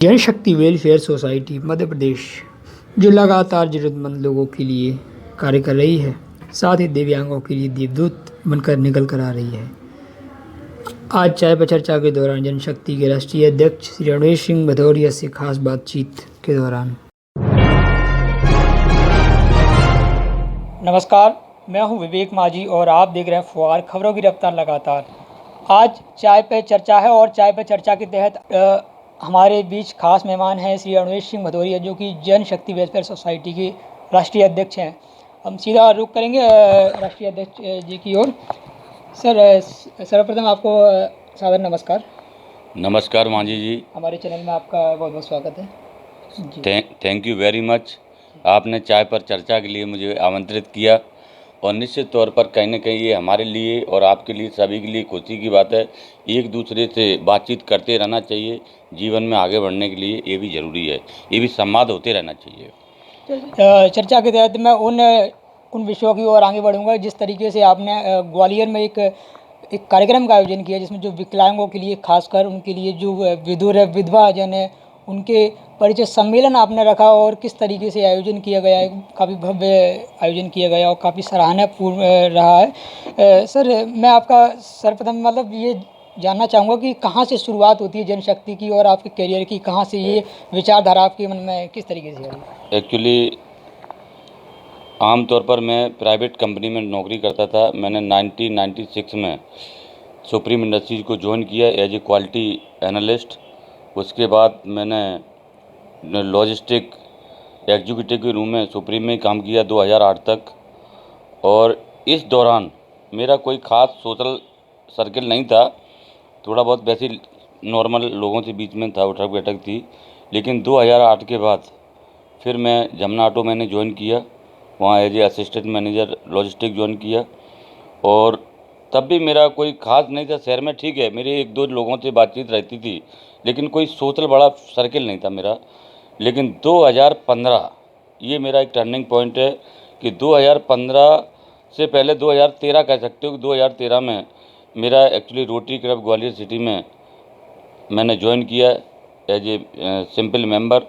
जनशक्ति welfare society Madhya Pradesh जो लगातार ज़रूरतमंद लोगों के लिए कार्य कर रही है, साथ ही दिव्यांगों के लिए देवदूत बनकर निकल कर आ रही है। आज चाय पर चर्चा के दौरान जनशक्ति के राष्ट्रीय अध्यक्ष श्री रणवीर सिंह भदौरिया से खास बातचीत के दौरान। नमस्कार, मैं हूं विवेक माझी और आप देख रहे हैं फुहार खबरों की रफ्तार लगातार। आज चाय पे चर्चा है और चाय पे चर्चा के तहत हमारे बीच खास मेहमान हैं श्री रणवीर सिंह भदौरिया, जो कि जनशक्ति वेलफेयर सोसाइटी के राष्ट्रीय अध्यक्ष हैं। हम सीधा रुख करेंगे राष्ट्रीय अध्यक्ष जी की ओर। सर, सर्वप्रथम आपको सादर नमस्कार। नमस्कार माझी जी, हमारे चैनल में आपका बहुत बहुत स्वागत है जी। Thank you very much. आपने चाय पर चर्चा के लिए मुझे आमंत्रित किया और निश्चित तौर पर कहीं ना कहीं ये हमारे लिए और आपके लिए सभी के लिए खुशी की बात है। एक दूसरे से बातचीत करते रहना चाहिए, जीवन में आगे बढ़ने के लिए ये भी ज़रूरी है, ये भी संवाद होते रहना चाहिए। चर्चा के तहत मैं उन विषयों की ओर आगे बढ़ूंगा जिस तरीके से आपने ग्वालियर में एक कार्यक्रम का आयोजन किया, जिसमें जो विकलांगों के लिए, खासकर उनके लिए जो विधुर है, विधवा जन है, उनके परिचय सम्मेलन आपने रखा और किस तरीके से आयोजन किया गया है। काफ़ी भव्य आयोजन किया गया और काफ़ी सराहनापूर्ण रहा है। सर, मैं आपका सर्वप्रथम ये जानना चाहूँगा कि कहाँ से शुरुआत होती है जनशक्ति की और आपके करियर की, कहाँ से ये विचारधारा आपके मन में किस तरीके से आई? एक्चुअली आमतौर पर मैं प्राइवेट कंपनी में नौकरी करता था। मैंने 1996 में सुप्रीम इंडस्ट्रीज को ज्वाइन किया एज ए क्वालिटी एनालिस्ट। उसके बाद मैंने लॉजिस्टिक एग्जीक्यूटिव के रूम में सुप्रीम में काम किया 2008 तक। और इस दौरान मेरा कोई ख़ास सोशल सर्किल नहीं था, थोड़ा बहुत वैसे नॉर्मल लोगों से बीच में था, उठक बैठक थी। लेकिन 2008 के बाद फिर मैं जमुना ऑटो मैंने ज्वाइन किया, वहाँ as a assistant manager logistic join किया। और तब भी मेरा कोई ख़ास नहीं था शहर में, ठीक है, मेरे एक दो लोगों से बातचीत रहती थी, लेकिन कोई सोशल बड़ा सर्किल नहीं था मेरा। लेकिन 2015 ये मेरा एक टर्निंग पॉइंट है कि 2015 से पहले 2013 कह सकते हो कि 2013 में मेरा actually rotary club Gwalior city में मैंने ज्वाइन किया एज ए सिंपल मेंबर।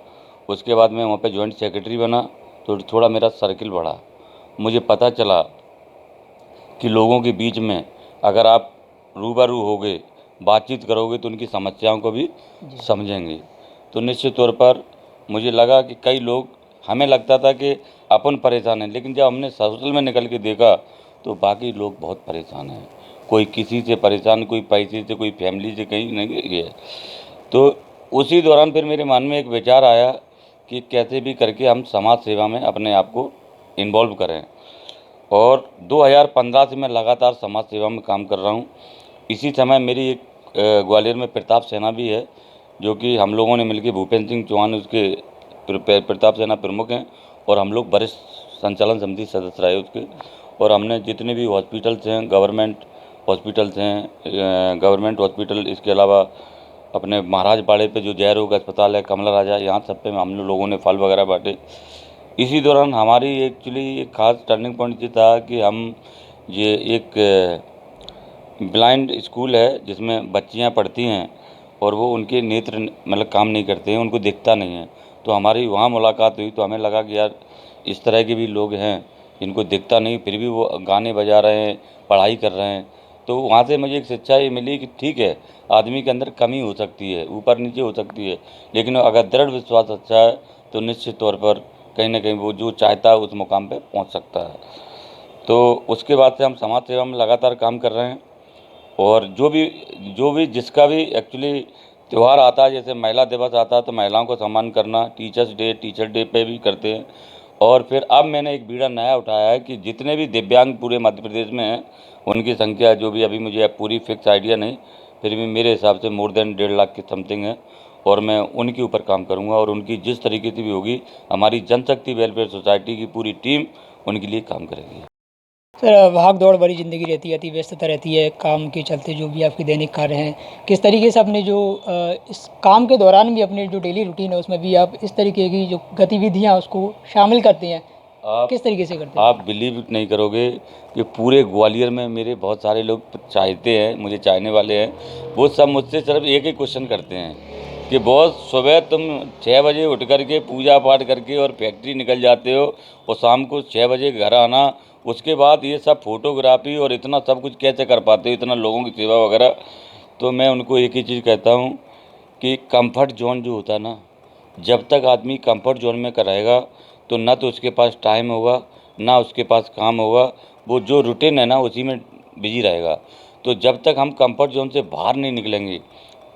उसके बाद मैं वहाँ पे जॉइंट सेक्रेटरी बना, तो थोड़ा मेरा सर्किल बढ़ा। मुझे पता चला कि लोगों के बीच में अगर आप रूबरू होगे, बातचीत करोगे, तो उनकी समस्याओं को भी समझेंगे। तो निश्चित तौर पर मुझे लगा कि कई लोग, हमें लगता था कि अपन परेशान हैं, लेकिन जब हमने सोशल में निकल के देखा तो बाकी लोग बहुत परेशान हैं। कोई किसी से परेशान, कोई पैसे से, कोई फैमिली से, कहीं नहीं गया। तो उसी दौरान फिर मेरे मन में एक विचार आया कि कैसे भी करके हम समाज सेवा में अपने आप को इन्वॉल्व करें। और 2015 से मैं लगातार समाज सेवा में काम कर रहा हूँ। इसी समय मेरी एक ग्वालियर में प्रताप सेना भी है, जो कि हम लोगों ने मिलकर, भूपेंद्र सिंह चौहान उसके प्रताप सेना प्रमुख हैं और हम लोग वरिष्ठ संचालन समिति सदस्य रहे उसके। और हमने जितने भी हॉस्पिटल्स हैं, गवर्नमेंट हॉस्पिटल, इसके अलावा अपने महाराज पाड़े पे जो जय रोग अस्पताल है, कमला राजा, यहाँ सब पे हम लोगों ने फल वगैरह बांटे। इसी दौरान हमारी एक्चुअली एक खास टर्निंग पॉइंट ये था कि हम ये एक ब्लाइंड स्कूल है जिसमें बच्चियाँ पढ़ती हैं और वो उनके नेत्र काम नहीं करते हैं, उनको दिखता नहीं है। तो हमारी वहाँ मुलाकात हुई, तो हमें लगा कि यार इस तरह के भी लोग हैं जिनको दिखता नहीं, फिर भी वो गाने बजा रहे हैं, पढ़ाई कर रहे हैं। तो वहाँ से मुझे एक शिक्षा ये मिली कि ठीक है, आदमी के अंदर कमी हो सकती है, ऊपर नीचे हो सकती है, लेकिन अगर दृढ़ विश्वास अच्छा है तो निश्चित तौर पर कहीं ना कहीं वो जो चाहता है उस मुकाम पे पहुंच सकता है। तो उसके बाद से हम समाज सेवा में लगातार काम कर रहे हैं। और जो भी जिसका भी एक्चुअली त्यौहार आता है, जैसे महिला दिवस आता है तो महिलाओं को सम्मान करना, टीचर डे पे भी करते हैं। और फिर अब मैंने एक बीड़ा नया उठाया है कि जितने भी दिव्यांग पूरे मध्य प्रदेश में हैं, उनकी संख्या जो भी, अभी मुझे पूरी फिक्स आइडिया नहीं, फिर भी मेरे हिसाब से मोर देन 1.5 लाख की समथिंग है। और मैं उनके ऊपर काम करूंगा और उनकी जिस तरीके से भी होगी, हमारी जनशक्ति वेलफेयर सोसाइटी की पूरी टीम उनके लिए काम करेगी। सर, भाग दौड़ भरी ज़िंदगी रहती है, अति व्यस्तता रहती है काम के चलते, जो भी आपके दैनिक कार्य हैं, किस तरीके से अपने जो इस काम के दौरान भी अपने जो डेली रूटीन है उसमें भी आप इस तरीके की जो गतिविधियाँ उसको शामिल करते हैं, किस तरीके से करते हैं? आप बिलीव नहीं करोगे कि पूरे ग्वालियर में मेरे बहुत सारे लोग चाहते हैं, मुझे चाहने वाले हैं, वो सब मुझसे सिर्फ एक ही क्वेश्चन करते हैं कि बहुत सुबह तुम 6 बजे उठ करके पूजा पाठ करके और फैक्ट्री निकल जाते हो और शाम को 6 बजे घर आना, उसके बाद ये सब फोटोग्राफी और इतना सब कुछ कैसे कर पाते हो, इतना लोगों की सेवा वगैरह। तो मैं उनको एक ही चीज़ कहता हूँ कि कंफर्ट जोन जो होता है ना, जब तक आदमी कंफर्ट जोन में का रहेगा तो ना तो उसके पास टाइम होगा, ना उसके पास काम होगा, वो जो रूटीन है ना उसी में बिजी रहेगा। तो जब तक हम कंफर्ट जोन से बाहर नहीं निकलेंगे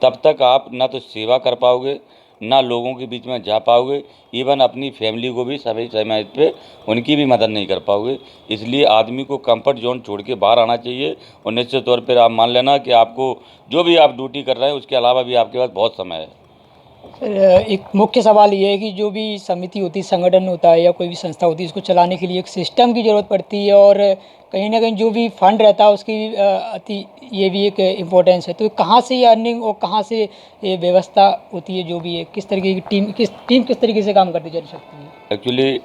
तब तक आप ना तो सेवा कर पाओगे, ना लोगों के बीच में जा पाओगे, इवन अपनी फैमिली को भी सही समय पे उनकी भी मदद नहीं कर पाओगे। इसलिए आदमी को कंफर्ट जोन छोड़ के बाहर आना चाहिए और निश्चित तौर पर आप मान लेना कि आपको जो भी आप ड्यूटी कर रहे हैं उसके अलावा भी आपके पास बहुत समय है। सर, एक मुख्य सवाल ये है कि जो भी समिति होती है, संगठन होता है या कोई भी संस्था होती है, इसको चलाने के लिए एक सिस्टम की ज़रूरत पड़ती है और कहीं न कहीं जो भी फंड रहता है उसकी ये भी एक इम्पोर्टेंस है। तो कहाँ से ये अर्निंग और कहाँ से ये व्यवस्था होती है, जो भी है किस तरीके की टीम किस तरीके से काम करती चल सकती है? एक्चुअली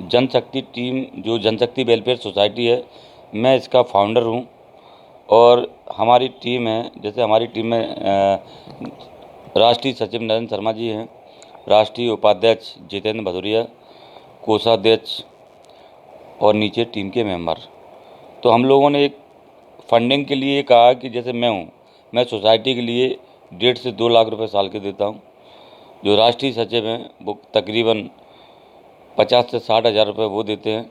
जनशक्ति टीम जो जनशक्ति वेलफेयर सोसाइटी है, मैं इसका फाउंडर हूँ और हमारी टीम है, जैसे हमारी टीम में राष्ट्रीय सचिव नरेंद्र शर्मा जी हैं, राष्ट्रीय उपाध्यक्ष जितेंद्र भदौरिया, कोषाध्यक्ष और नीचे टीम के मेंबर। तो हम लोगों ने एक फंडिंग के लिए कहा कि जैसे मैं सोसाइटी के लिए 1.5 से 2 लाख रुपए साल के देता हूँ। जो राष्ट्रीय सचिव हैं वो तकरीबन 50 से 60 हज़ार रुपये वो देते हैं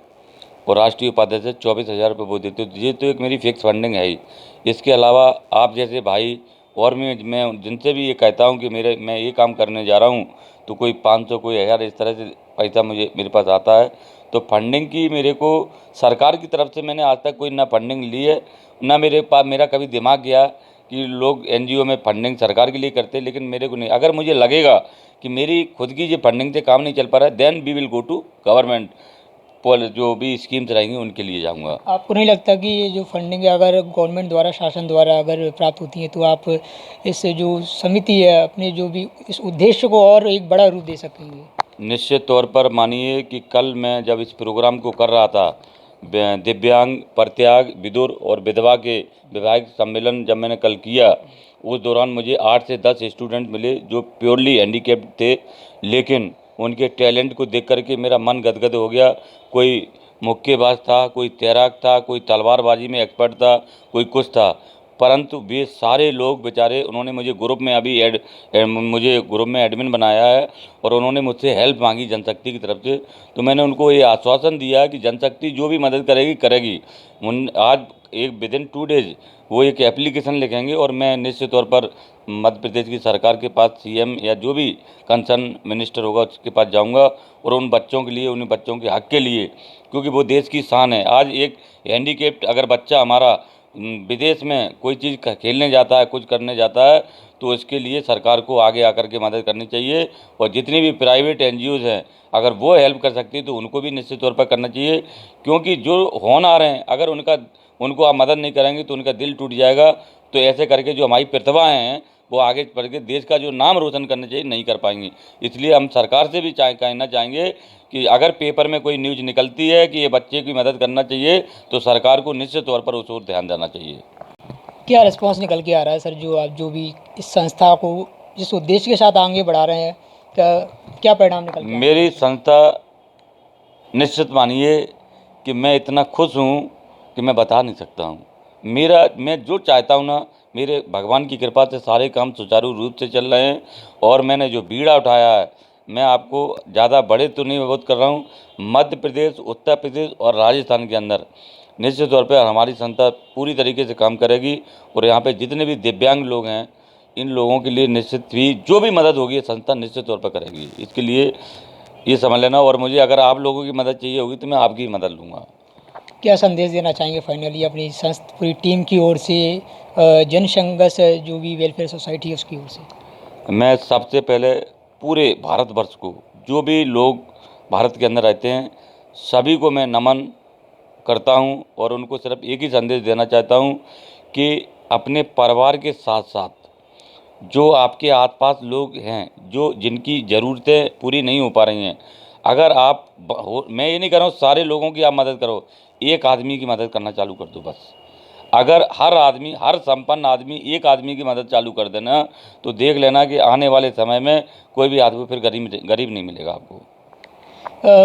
और राष्ट्रीय उपाध्यक्ष 24,000 रुपये वो देते हैं। तो ये तो एक मेरी फिक्स फंडिंग है ही। इसके अलावा आप जैसे भाई और मैं जिनसे भी ये कहता हूँ कि मैं ये काम करने जा रहा हूँ तो कोई 500 कोई 1000 इस तरह से पैसा मेरे पास आता है। तो फंडिंग की मेरे को सरकार की तरफ से मैंने आज तक कोई ना फंडिंग ली है, ना मेरे पास मेरा कभी दिमाग गया कि लोग एनजीओ में फंडिंग सरकार के लिए करते हैं, लेकिन मेरे को नहीं। अगर मुझे लगेगा कि मेरी खुद की जो फंडिंग से काम नहीं चल पा रहा है, then we will go to government, जो भी स्कीम्स रहेंगी उनके लिए जाऊंगा। आपको नहीं लगता कि ये जो फंडिंग अगर गवर्नमेंट द्वारा, शासन द्वारा अगर प्राप्त होती है तो आप इस जो समिति है अपने जो भी इस उद्देश्य को और एक बड़ा रूप दे सकेंगे? निश्चित तौर पर मानिए कि कल मैं जब इस प्रोग्राम को कर रहा था, दिव्यांग, परित्याग, विधुर और विधवा के विधायक सम्मेलन जब मैंने कल किया, उस दौरान मुझे 8 से 10 स्टूडेंट मिले जो प्योरली हैंडीकैप्ड थे, लेकिन उनके टैलेंट को देख करके मेरा मन गदगद हो गया। कोई मुक्केबाज था, कोई तैराक था, कोई तलवारबाजी में एक्सपर्ट था, कोई कुछ था, परंतु वे सारे लोग बेचारे, उन्होंने मुझे ग्रुप में मुझे ग्रुप में एडमिन बनाया है और उन्होंने मुझसे हेल्प मांगी जनशक्ति की तरफ से। तो मैंने उनको ये आश्वासन दिया कि जनशक्ति जो भी मदद करेगी करेगी। आज एक विदिन 2 डेज वो एक एप्लीकेशन लिखेंगे और मैं निश्चित तौर पर मध्य प्रदेश की सरकार के पास, सीएम या जो भी कंसर्न मिनिस्टर होगा उसके पास जाऊंगा और उन बच्चों के लिए, उन बच्चों के हक के लिए, क्योंकि वो देश की शान है। आज एक हैंडीकेप्ड अगर बच्चा हमारा विदेश में कोई चीज़ खेलने जाता है, कुछ करने जाता है, तो इसके लिए सरकार को आगे आकर के मदद करनी चाहिए। और जितनी भी प्राइवेट एनजीओज़ हैं, अगर वो हेल्प कर सकती है तो उनको भी निश्चित तौर पर करना चाहिए, क्योंकि जो होनहार हैं अगर उनको आप मदद नहीं करेंगे तो उनका दिल टूट जाएगा। तो ऐसे करके जो हमारी प्रतिभाएँ हैं वो आगे बढ़ के देश का जो नाम रोशन करना चाहिए नहीं कर पाएंगी। इसलिए हम सरकार से भी कहना चाहेंगे कि अगर पेपर में कोई न्यूज़ निकलती है कि ये बच्चे की मदद करना चाहिए तो सरकार को निश्चित तौर पर उस ओर ध्यान देना चाहिए। क्या रिस्पॉन्स निकल के आ रहा है सर, जो आप जो भी इस संस्था को जिस उद्देश्य के साथ आगे बढ़ा रहे हैं, क्या परिणाम निकल के आ रहे हैं? मेरी संस्था, निश्चित मानिए कि मैं इतना खुश हूँ कि मैं बता नहीं सकता हूँ। मैं जो चाहता हूँ ना, मेरे भगवान की कृपा से सारे काम सुचारू रूप से चल रहे हैं। और मैंने जो बीड़ा उठाया है, मैं आपको ज़्यादा बड़े तो नहीं अवगत कर रहा हूँ, मध्य प्रदेश, उत्तर प्रदेश और राजस्थान के अंदर निश्चित तौर पर हमारी संस्था पूरी तरीके से काम करेगी। और यहाँ पे जितने भी दिव्यांग लोग हैं, इन लोगों के लिए निश्चित ही जो भी मदद होगी संस्था निश्चित तौर पर करेगी। इसके लिए ये समझ लेना। और मुझे अगर आप लोगों की मदद चाहिए होगी तो मैं आपकी मदद लूँगा। क्या संदेश देना चाहेंगे फाइनली अपनी संस्था पूरी टीम की ओर से, जनसंघर्ष जो भी वेलफेयर सोसाइटी है उसकी ओर से? मैं सबसे पहले पूरे भारतवर्ष को, जो भी लोग भारत के अंदर रहते हैं, सभी को मैं नमन करता हूं और उनको सिर्फ एक ही संदेश देना चाहता हूं कि अपने परिवार के साथ साथ जो आपके आसपास लोग हैं, जो जिनकी ज़रूरतें पूरी नहीं हो पा रही हैं, अगर आप मैं ये नहीं कह रहा हूँ सारे लोगों की आप मदद करो, एक आदमी की मदद करना चालू कर दो बस। अगर हर आदमी, हर संपन्न आदमी एक आदमी की मदद चालू कर देना, तो देख लेना कि आने वाले समय में कोई भी आदमी फिर गरीब नहीं मिलेगा आपको।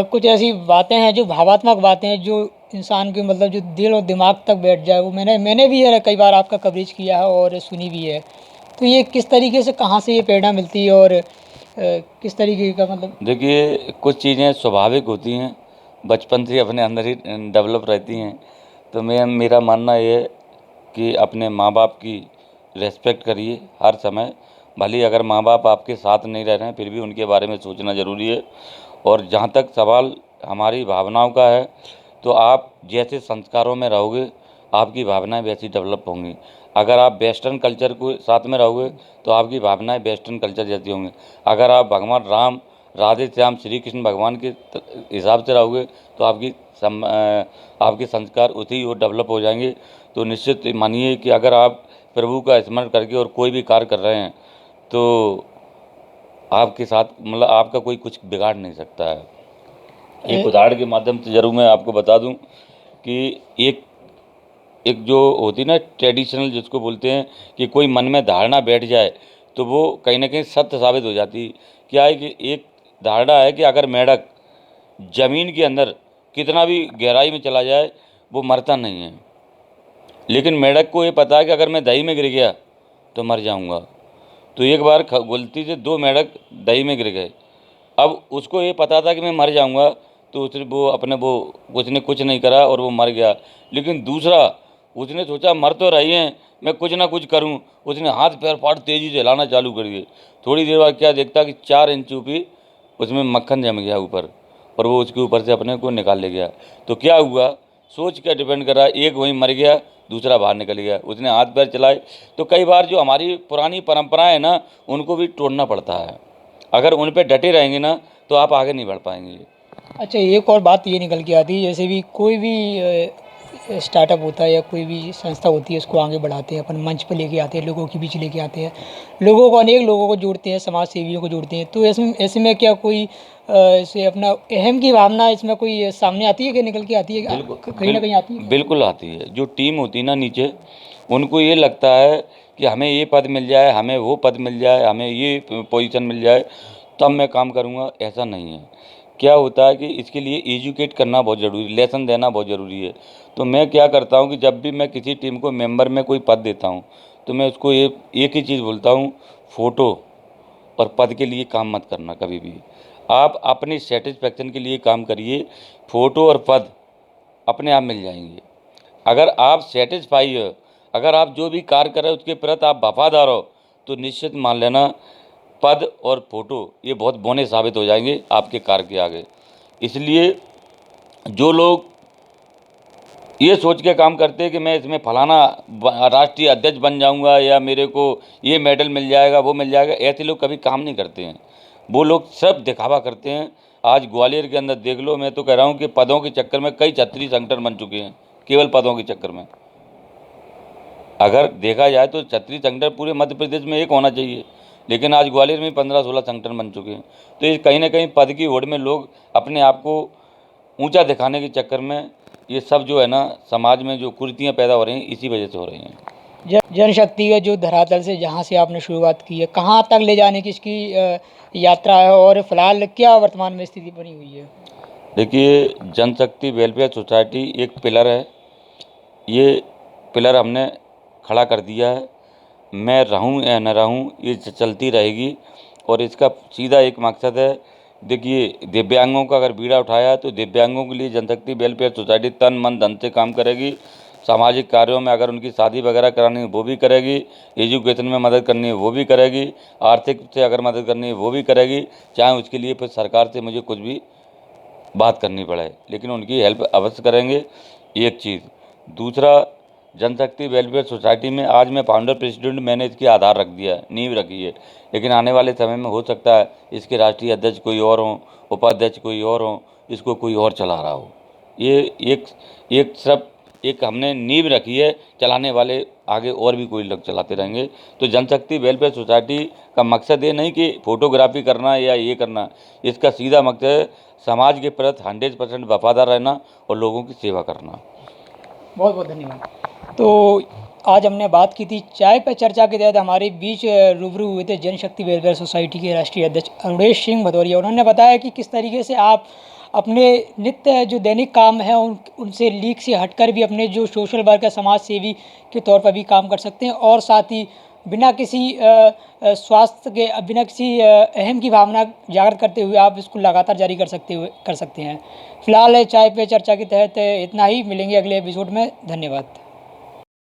कुछ ऐसी बातें हैं जो भावात्मक बातें हैं जो इंसान के मतलब जो दिल और दिमाग तक बैठ जाए, वो मैंने भी है कई बार आपका कवरेज किया है और सुनी भी है। तो ये किस तरीके से, कहाँ से ये प्रेरणा मिलती है और किस तरीके का मतलब? देखिए, कुछ चीज़ें स्वाभाविक होती हैं, बचपन से अपने अंदर ही डेवलप रहती हैं। तो मेरा मानना ये है कि अपने माँ बाप की रेस्पेक्ट करिए हर समय। भले ही अगर माँ बाप आपके साथ नहीं रह रहे हैं, फिर भी उनके बारे में सोचना ज़रूरी है। और जहाँ तक सवाल हमारी भावनाओं का है, तो आप जैसे संस्कारों में रहोगे, आपकी भावनाएं वैसी डेवलप होंगी। अगर आप वेस्टर्न कल्चर को साथ में रहोगे, तो आपकी भावनाएं वेस्टर्न कल्चर जैसी होंगी। अगर आप भगवान राम, राधे श्याम, श्री कृष्ण भगवान के हिसाब से रहोगे, तो आपके संस्कार उसी ओर डेवलप हो जाएंगे। तो निश्चित मानिए कि अगर आप प्रभु का स्मरण करके और कोई भी कार्य कर रहे हैं, तो आपके साथ मतलब आपका कोई कुछ बिगाड़ नहीं सकता है। एक उदाहरण के माध्यम से ज़रूर मैं आपको बता दूं कि एक एक जो होती ना ट्रेडिशनल जिसको बोलते हैं, कि कोई मन में धारणा बैठ जाए तो वो कहीं ना कहीं सत्य साबित हो जाती है। क्या है कि एक धारणा है कि अगर मेंढक ज़मीन के अंदर कितना भी गहराई में चला जाए, वो मरता नहीं है। लेकिन मेंढक को ये पता है कि अगर मैं दही में गिर गया तो मर जाऊंगा। तो एक बार गलती से 2 मेंढक दही में गिर गए। अब उसको ये पता था कि मैं मर जाऊंगा, तो उसने कुछ नहीं करा और वो मर गया। लेकिन दूसरा, उसने सोचा मर तो रही हैं, मैं कुछ ना कुछ करूं। उसने हाथ पैर पाट तेज़ी से हिलाना चालू कर दिए। थोड़ी देर बाद क्या देखता कि 4 इंच ऊपी उसमें मक्खन जम गया ऊपर, और वो उसके ऊपर से अपने को निकाल ले गया। तो क्या हुआ, सोच क्या डिपेंड कर रहा है, एक वहीं मर गया, दूसरा बाहर निकल गया। उसने हाथ पैर चलाए। तो कई बार जो हमारी पुरानी परंपराएं हैं ना, उनको भी तोड़ना पड़ता है। अगर उन पे डटे रहेंगे ना, तो आप आगे नहीं बढ़ पाएंगे। अच्छा, एक और बात ये निकल के आती है, जैसे भी कोई भी स्टार्टअप होता है या कोई भी संस्था होती है, उसको आगे बढ़ाते हैं, अपन मंच पे लेके आते हैं, लोगों के बीच लेके आते हैं, लोगों को, अनेक लोगों को जोड़ते हैं, समाज सेवियों को जोड़ते हैं। तो ऐसे में क्या कोई ऐसे अपना अहम की भावना इसमें कोई सामने आती है कि निकल के आती है, कहीं ना कहीं आती है? बिल्कुल आती है। जो टीम होती है ना नीचे, उनको ये लगता है कि हमें ये पद मिल जाए, हमें वो पद मिल जाए, हमें ये पोजीशन मिल जाए, तब मैं काम करूँगा। ऐसा नहीं है। क्या होता है कि इसके लिए एजुकेट करना बहुत ज़रूरी, लेसन देना बहुत ज़रूरी है। तो मैं क्या करता हूँ कि जब भी मैं किसी टीम को मेंबर में कोई पद देता हूँ, तो मैं उसको एक ही चीज़ बोलता हूँ, फ़ोटो और पद के लिए काम मत करना कभी भी। आप अपनी सेटिस्फेक्शन के लिए काम करिए। फ़ोटो और पद अपने आप मिल जाएंगे। अगर आप सेटिस्फाई हो, अगर आप जो भी कार्य कर रहे हो उसके प्रति आप वफादार हो, तो निश्चित मान लेना पद और फोटो ये बहुत बोने साबित हो जाएंगे आपके कार्य के आगे। इसलिए जो लोग ये सोच के काम करते हैं कि मैं इसमें फलाना राष्ट्रीय अध्यक्ष बन जाऊंगा या मेरे को ये मेडल मिल जाएगा, वो मिल जाएगा, ऐसे लोग कभी काम नहीं करते हैं। वो लोग सब दिखावा करते हैं। आज ग्वालियर के अंदर देख लो, मैं तो कह रहा हूँ कि पदों के चक्कर में कई छत्तीस संगठन बन चुके हैं, केवल पदों के चक्कर में। अगर देखा जाए तो छत्तीस संगठन पूरे मध्य प्रदेश में एक होना चाहिए, लेकिन आज ग्वालियर में 15-16 संगठन बन चुके हैं। तो ये कहीं ना कहीं पद की होड़ में लोग अपने आप को ऊंचा दिखाने के चक्कर में ये सब जो है ना, समाज में जो कुरीतियाँ पैदा हो रही हैं, इसी वजह से हो रही हैं। जनशक्ति का जो धरातल से जहाँ से आपने शुरुआत की है, कहाँ तक ले जाने की इसकी यात्रा है, और फिलहाल क्या वर्तमान में स्थिति बनी हुई है? देखिए, जनशक्ति वेलफेयर सोसाइटी एक पिलर है। ये पिलर हमने खड़ा कर दिया है। मैं रहूं या न रहूं, ये चलती रहेगी। और इसका सीधा एक मकसद है, देखिए, दिव्यांगों का अगर बीड़ा उठाया तो दिव्यांगों के लिए जनशक्ति वेलफेयर सोसाइटी तन मन धन से काम करेगी। सामाजिक कार्यों में अगर उनकी शादी वगैरह करानी है वो भी करेगी, एजुकेशन में मदद करनी है वो भी करेगी, आर्थिक से अगर मदद करनी है वो भी करेगी, चाहे उसके लिए फिर सरकार से मुझे कुछ भी बात करनी पड़े, लेकिन उनकी हेल्प अवश्य करेंगे। एक चीज़। दूसरा, जनशक्ति वेलफेयर सोसाइटी में आज मैं फाउंडर प्रेसिडेंट, मैंने इसकी आधार रख दिया है, नींव रखी है। लेकिन आने वाले समय में हो सकता है इसके राष्ट्रीय अध्यक्ष कोई और हों, उपाध्यक्ष कोई और हों, इसको कोई और चला रहा हो। ये एक हमने नींव रखी है, चलाने वाले आगे और भी कोई लोग चलाते रहेंगे। तो जनशक्ति वेलफेयर सोसाइटी का मकसद ये नहीं कि फोटोग्राफी करना या ये करना, इसका सीधा मकसद है समाज के प्रति 100% वफादार रहना और लोगों की सेवा करना। बहुत बहुत धन्यवाद। तो आज हमने बात की थी चाय पे चर्चा के तहत हमारे बीच रूबरू हुए थे जनशक्ति वेलफेयर सोसाइटी के राष्ट्रीय अध्यक्ष अरुणेश सिंह भदौरिया। उन्होंने बताया कि किस तरीके से आप अपने नित्य जो दैनिक काम है उनसे लीक से हटकर भी अपने जो सोशल वर्क है, समाज सेवी के तौर पर भी काम कर सकते हैं और साथ ही बिना किसी स्वास्थ्य के बिना किसी अहम की भावना जागृत करते हुए आप इसको लगातार जारी कर सकते हैं। फिलहाल चाय पे चर्चा के तहत इतना ही। मिलेंगे अगले एपिसोड में। धन्यवाद।